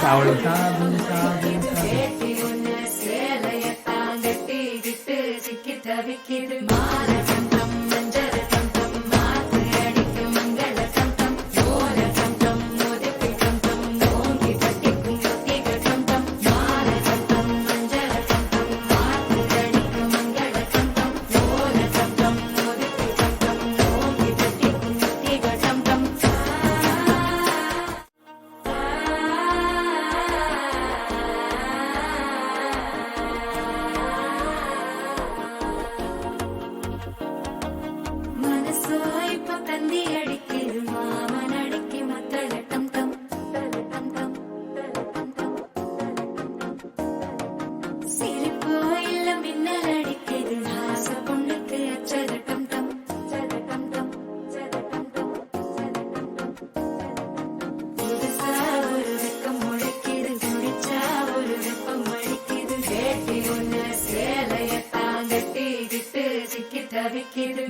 அவளுக்கு சாது சாது தவிக்கிது மால கண்டம் மஞ்சள் கண்டம் மாத்து அடிக்கும் மங்கள கண்டம் ஓல கண்டம் மோதிக்கு கண்டம் ஓங்கி பட்டிக்கும் ஒத்திக கண்டம் மால கண்டம் மஞ்சள் கண்டம் மாத்து அடிக்கும் மங்கள கண்டம் ஓல கண்டம் மோதிக்கு கண்டம் ஓங்கி பட்டிக்கும் ஒத்திக கண்டம் தந்தி அடிக்குது மாமன் அடிக்கு மத்தள டம் டம் டம் டம் சிரிப்போ இல்ல மின்னல் அடிக்குது ஆச பொண்ணுக்கு அச்சத டம் டம் டம் டம் புதுசா ஒரு வெக்கம் முளைக்குது குடிச்சா ஒரு வெப்பம் அடிக்குது வேட்டி ஒண்ணு சேலையத்தான் கட்டிக்கிட்டு சிக்கி தவிக்குது